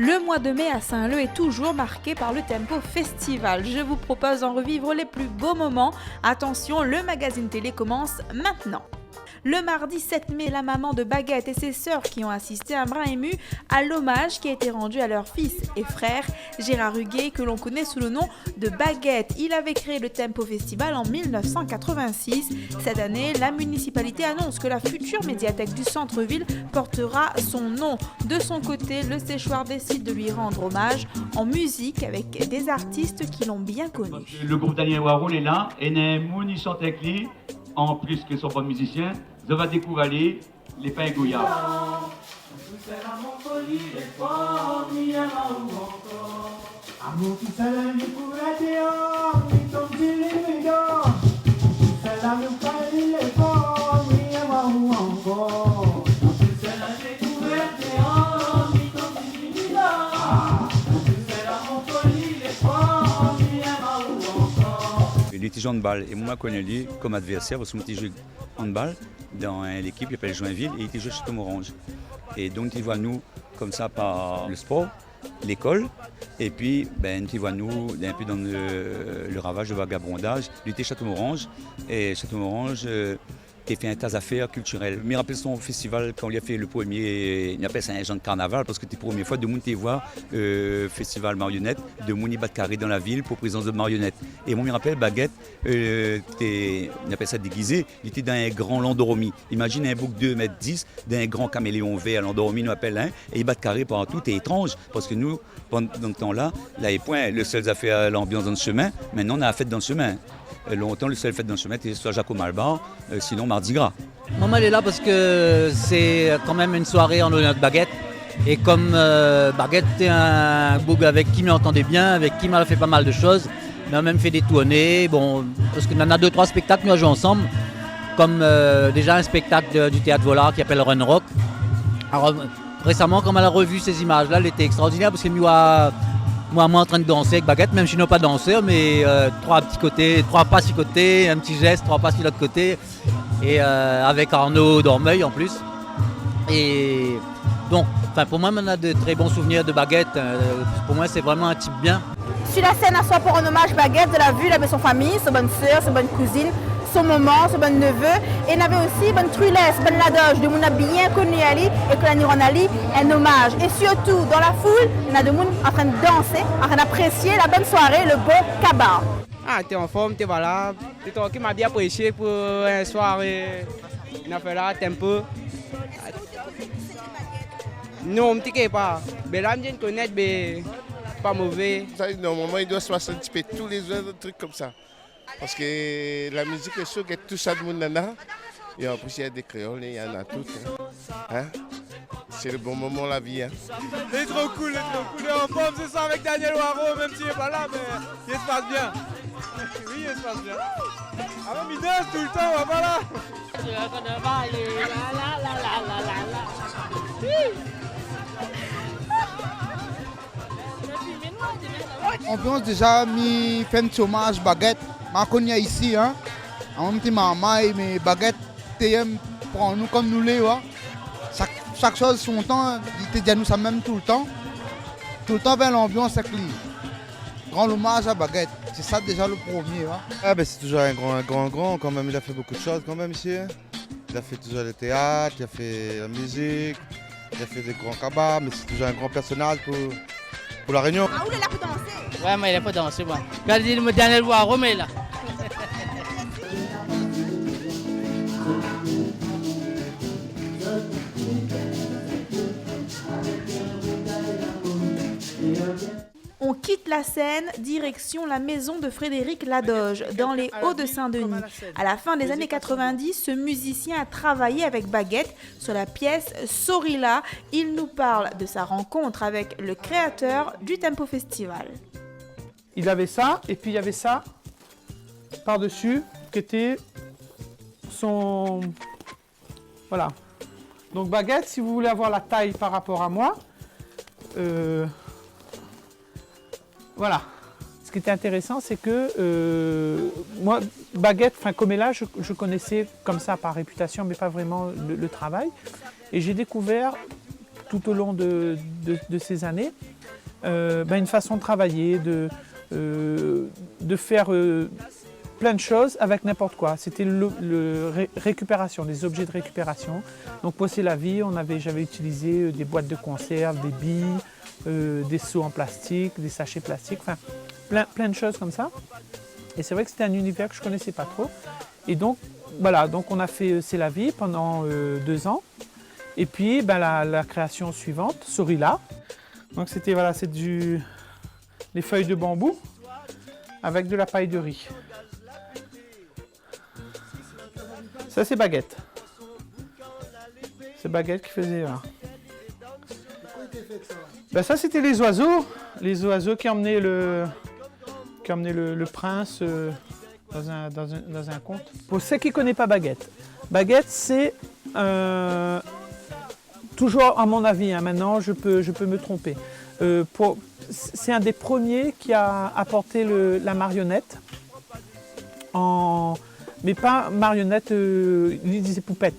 Le mois de mai à Saint-Leu est toujours marqué par le Tempo Festival. Je vous propose d'en revivre les plus beaux moments. Attention, le magazine télé commence maintenant. Le mardi 7 mai, la maman de Baguette et ses sœurs qui ont assisté un brin ému à l'hommage qui a été rendu à leur fils et frère, Gérard Huguet, que l'on connaît sous le nom de Baguette. Il avait créé le Tempo Festival en 1986. Cette année, la municipalité annonce que la future médiathèque du centre-ville portera son nom. De son côté, le séchoir décide de lui rendre hommage en musique avec des artistes qui l'ont bien connu. Le groupe Daniel Warhol est là, et Moon, il chante avec lui, en plus que son bon musicien. Je vais découvrir les pains Goya. Il était handball et moi je connais lui comme adversaire parce que moi je joue handball dans l'équipe qui s'appelle Joinville et il était joué chez Tom Orange. Et donc il voit nous comme ça par le sport, l'école et puis il voit nous un peu dans le ravage de vagabondage. Il était chez Tom Orange et chez Tom Orange qui a fait un tas d'affaires culturelles. Je me rappelle son festival quand il a fait le premier, il appelle ça un genre de carnaval parce que c'était la première fois de monde voir festival marionnette, de monde battre carré dans la ville pour présence de marionnettes. Et moi je me rappelle Baguette, il appelle ça déguisé, il était dans un grand landormi. Imagine un bouc de 2,10 m d'un grand caméléon vert, landormi nous appelle un, et il bat carré partout, c'est étrange parce que nous, pendant ce temps-là, les points, le seul a fait l'ambiance dans le chemin, maintenant on a la fête dans le chemin. Longtemps, le seul fête dans le chemin, c'était soit Jaco Malbar, sinon Mardi Gras. Maman elle est là parce que c'est quand même une soirée en l'honneur de Baguette. Et comme Baguette était un bouc avec qui m'entendait bien, avec qui m'a fait pas mal de choses, on a même fait des tournées, bon, parce qu'on en a 2-3 spectacles nous à jouer ensemble, comme déjà un spectacle du théâtre Vollard qui s'appelle Run Rock. Alors récemment, quand elle a revu ces images-là, elle était extraordinaire parce que moi en train de danser avec Baguette, même si je n'ai pas dansé, mais 3 petits côtés, 3 pas sur côté, un petit geste, 3 pas sur l'autre côté, et avec Arnaud Dormeuil en plus. Et donc, pour moi, on a de très bons souvenirs de Baguette. Pour moi, c'est vraiment un type bien. Sur la scène, à soi pour un hommage Baguette de la vue, il avait son famille, sa bonne sœur, sa bonne cousine, son maman, son bon neveu. Et il avait aussi bonne Trulès, bonne Ladoche, de monde bien connu Ali et que la Niron Ali, un hommage. Et surtout, dans la foule, il y a de monde en train de danser, en train d'apprécier la bonne soirée, le beau cabas. Ah, t'es en forme, t'es voilà. C'est toi qui m'a bien apprécié pour une soirée. On a fait là, tempo. Non, je ne sais pas. Mais là, je connais, mais pas mauvais. Normalement, il doit se passer un petit peu tous les heures, des trucs comme ça. Parce que la musique est sûre que tout ça de monde nana. Et en plus, il y a des créoles, il y en a toutes. Hein? C'est le bon moment, la vie. Hein? Il est trop cool, il est trop cool. Il est en forme ce soir avec Daniel Warhol, même s'il n'est pas là, mais il se passe bien. Oui, il se passe bien. Ah non, mais il danse tout le temps, voilà. On déjà mis fait un hommage Baguette. Je connais ici, hein. En même temps, maman mais Baguette, pour nous comme nous les. Chaque chose son temps, il te dit nous ça même tout le temps. Tout le temps vers l'ambiance avec lui. Grand hommage à Baguette. C'est ça déjà le premier. Ah c'est toujours un grand quand même. Il a fait beaucoup de choses quand même ici. Hein. Il a fait toujours le théâtre, il a fait la musique, il a fait des grands cabas, mais c'est toujours un grand personnage pour la Réunion. Ah, il est là pour danser? Ouais, mais il est pas danser, moi. Regardez le Daniel Warhol, mais là. On quitte la Seine, direction la maison de Frédéric Ladoge, dans les Hauts-de-Saint-Denis. À la fin des années 90, ce musicien a travaillé avec Baguette sur la pièce Sorilla. Il nous parle de sa rencontre avec le créateur du Tempo Festival. Il avait ça, et puis il y avait ça par-dessus, qui était son... Voilà. Donc Baguette, si vous voulez avoir la taille par rapport à moi, voilà. Ce qui était intéressant, c'est que moi, Baguette, Comella, je connaissais comme ça par réputation, mais pas vraiment le travail. Et j'ai découvert tout au long de ces années, une façon de travailler, de faire plein de choses avec n'importe quoi. C'était récupération, des objets de récupération. Donc pour C'est la vie, j'avais utilisé des boîtes de conserve, des billes, des seaux en plastique, des sachets plastiques, enfin plein de choses comme ça. Et c'est vrai que c'était un univers que je ne connaissais pas trop. Et donc voilà, donc on a fait C'est la vie pendant 2 ans. Et puis la création suivante, Sorila. Donc c'était voilà, c'est les feuilles de bambou avec de la paille de riz. Ça c'est Baguette. C'est Baguette qui faisait là. Ça c'était les oiseaux qui emmenaient le prince dans un conte. Pour ceux qui ne connaissent pas Baguette, Baguette c'est toujours à mon avis, maintenant je peux me tromper. C'est un des premiers qui a apporté la marionnette, mais pas marionnette, il disait poupette.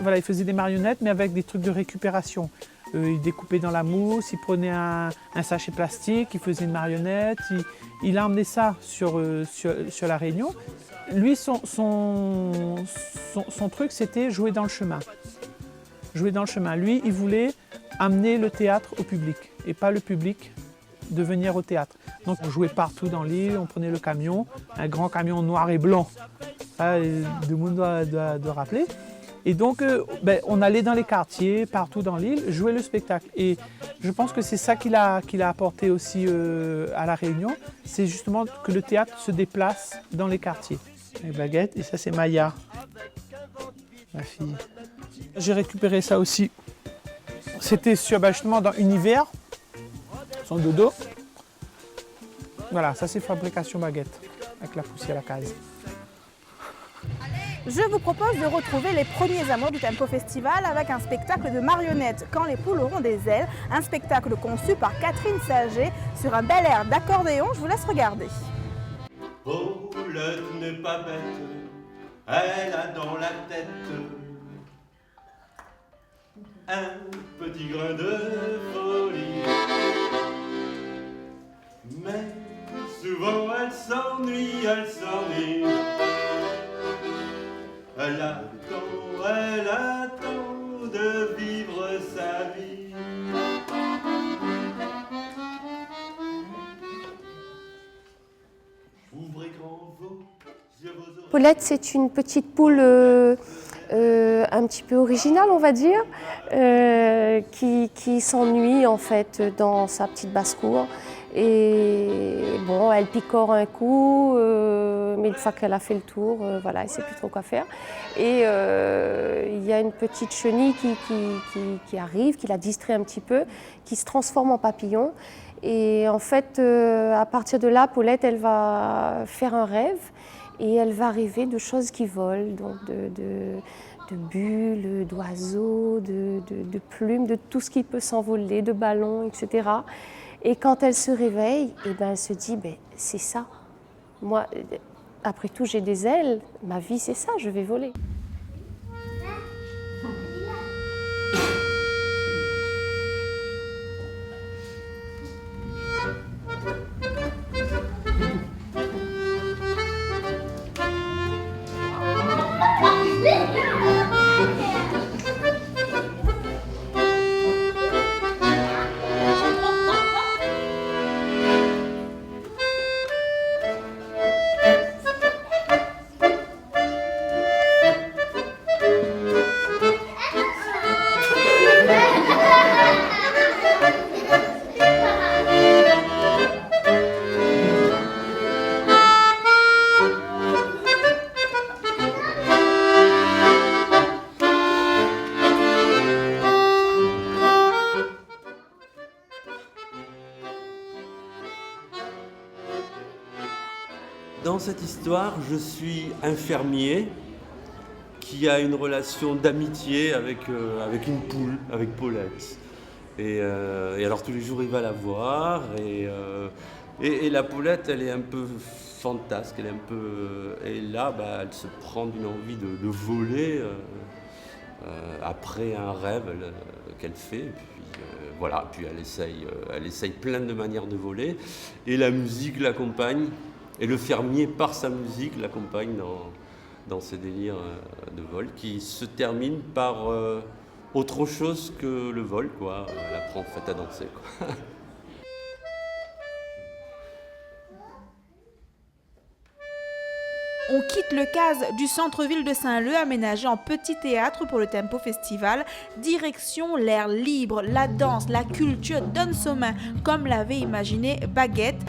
Voilà, il faisait des marionnettes mais avec des trucs de récupération. Il découpait dans la mousse, il prenait un sachet plastique, il faisait une marionnette, il a emmené ça sur la Réunion. Lui, son truc, c'était jouer dans le chemin. Jouer dans le chemin. Lui, il voulait amener le théâtre au public et pas le public de venir au théâtre. Donc on jouait partout dans l'île, on prenait le camion, un grand camion noir et blanc. Ça, tout le monde doit rappeler. Et donc, on allait dans les quartiers, partout dans l'île, jouer le spectacle. Et je pense que c'est ça qu'il a apporté aussi à La Réunion, c'est justement que le théâtre se déplace dans les quartiers. Et Baguette, et ça c'est Maya, ma fille. J'ai récupéré ça aussi. C'était justement dans Univers, son dodo. Voilà, ça c'est fabrication Baguette, avec la poussière à la case. Je vous propose de retrouver les premiers amours du Tempo Festival avec un spectacle de marionnettes, Quand les poules auront des ailes, un spectacle conçu par Catherine Sager sur un bel air d'accordéon. Je vous laisse regarder. Paulette n'est pas bête, elle a dans la tête un petit grain de folie. Mais souvent elle s'ennuie, Elle attend de vivre sa vie. Ouvrez grand vos yeux, vos oreilles. Paulette, c'est une petite poule un petit peu originale, on va dire, qui s'ennuie en fait dans sa petite basse-cour. Et bon, elle picore un coup, mais une fois qu'elle a fait le tour, voilà, elle ne sait plus trop quoi faire. Et il y a une petite chenille qui arrive, qui la distrait un petit peu, qui se transforme en papillon. Et en fait, à partir de là, Paulette, elle va faire un rêve et elle va rêver de choses qui volent, donc de bulles, d'oiseaux, de plumes, de tout ce qui peut s'envoler, de ballons, etc. Et quand elle se réveille, elle se dit c'est ça. Moi, après tout, j'ai des ailes. Ma vie, c'est ça, je vais voler. Dans cette histoire, je suis un fermier qui a une relation d'amitié avec une poule, avec Paulette. Et alors tous les jours, il va la voir. Et la Paulette, elle est un peu fantasque. Et là, elle se prend d'une envie de voler après un rêve qu'elle fait. Et puis, voilà, puis elle essaye plein de manières de voler. Et la musique l'accompagne. Et le fermier, par sa musique, l'accompagne dans ses délires de vol qui se terminent par autre chose que le vol, quoi. Elle apprend en fait à danser, quoi. On quitte le case du centre-ville de Saint-Leu, aménagé en petit théâtre pour le Tempo Festival. Direction l'air libre, la danse, la culture donne son main, comme l'avait imaginé Baguette.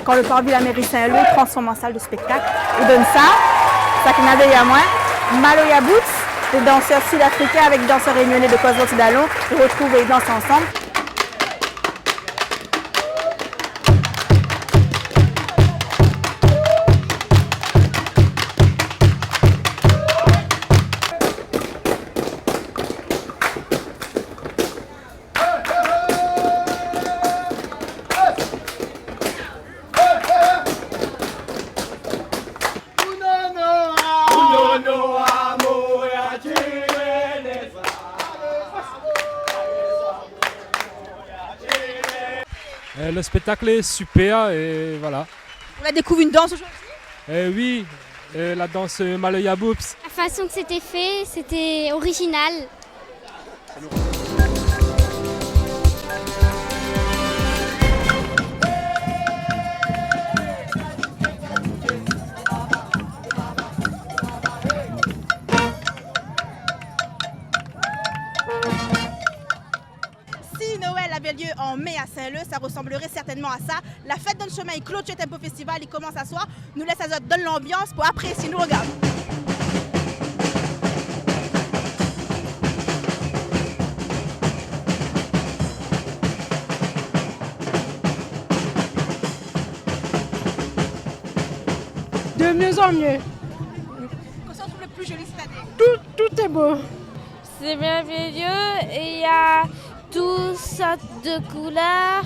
Quand le port de la mairie Saint-Leu transforme en salle de spectacle, il donne ça qu'il n'avait à moins, Maloya Boots, des danseurs sud-africains avec des danseurs réunionnais de Cosmo-Tidalon, ils retrouvent et ils dansent ensemble. Le spectacle est super et voilà. On a découvert une danse aujourd'hui? Oui, la danse Maloya Boops. La façon que c'était fait, c'était original. Avait lieu en mai à Saint-Leu, ça ressemblerait certainement à ça. La fête donne chemin, il clôture le Tempo Festival, il commence à soir, nous laisse à donne l'ambiance pour apprécier, nous regarde. De mieux en mieux. Qu'est-ce qu'on trouve le plus joli cette année? Tout est beau. C'est merveilleux et il y a toutes sortes de couleurs,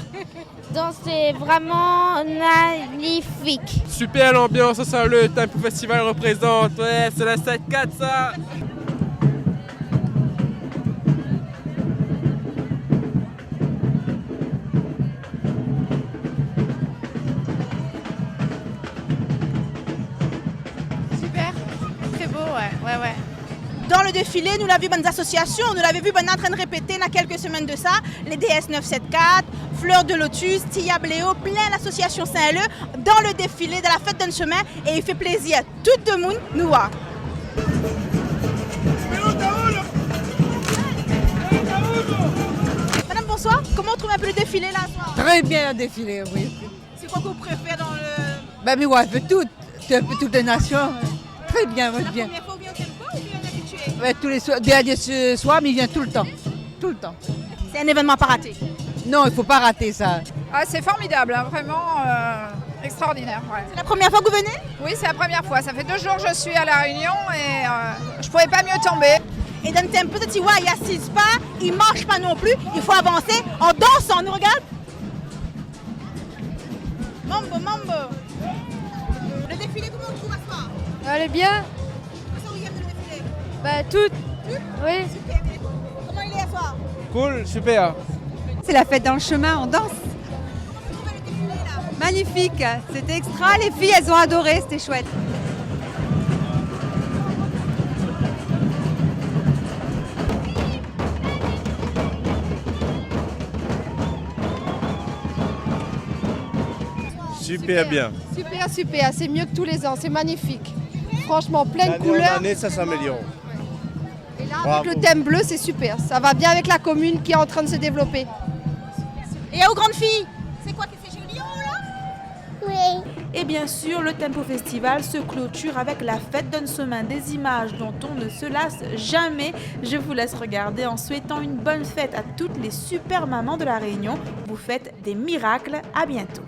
donc c'est vraiment magnifique. Super l'ambiance au Saint-Leu, le Tempo Festival représente, ouais, c'est la 7-4 ça. Super, très beau, ouais. Dans le défilé, nous l'avons vu bonnes associations, nous l'avons vu en train de répéter il y a quelques semaines de ça, les DS 974, Fleurs de Lotus, Tia Bléo, plein d'associations Saint-Leu dans le défilé de la fête d'un chemin et il fait plaisir à tout le monde nous voir. Madame, bonsoir, comment on trouve un peu le défilé là ce soir? Très bien le défilé, oui. C'est quoi que vous préférez dans le... Ben mais ouais, un peu toutes les nations. Très bien, C'est la bien. première fois que vous venez au Tempo ou vous venez habitué? Ouais, tous les soirs, dernier soir, mais il vient tout le temps. Tout le temps. C'est un événement pas raté. Non, il ne faut pas rater ça. Ah, c'est formidable, hein, vraiment extraordinaire. Ouais. C'est la première fois que vous venez? Oui, c'est la première fois. Ça fait 2 jours que je suis à La Réunion et je ne pouvais pas mieux tomber. Et dans le Tempo, peut-être il ne assise pas, il ne marche pas non plus, il faut avancer en dansant. Nous regarde. Mambo, mambo. Le défilé, comment on trouve à soir? Elle est bien. Qu'est-ce que vous aimez le défilé? Bah toutes. Oui. Super. Comment il est à soir? Cool, super. C'est la fête dans le chemin, on danse. Magnifique, c'était extra, les filles elles ont adoré, c'était chouette. Super bien. Super, c'est mieux que tous les ans, c'est magnifique. Franchement, plein de couleurs. L'année, ça s'améliore. Et là, avec le thème bleu, c'est super. Ça va bien avec la commune qui est en train de se développer. Et aux grandes filles, c'est quoi que c'est joli en haut là? Oui. Et bien sûr, le Tempo Festival se clôture avec la fête d'un semaine, des images dont on ne se lasse jamais. Je vous laisse regarder en souhaitant une bonne fête à toutes les super mamans de la Réunion. Vous faites des miracles, à bientôt.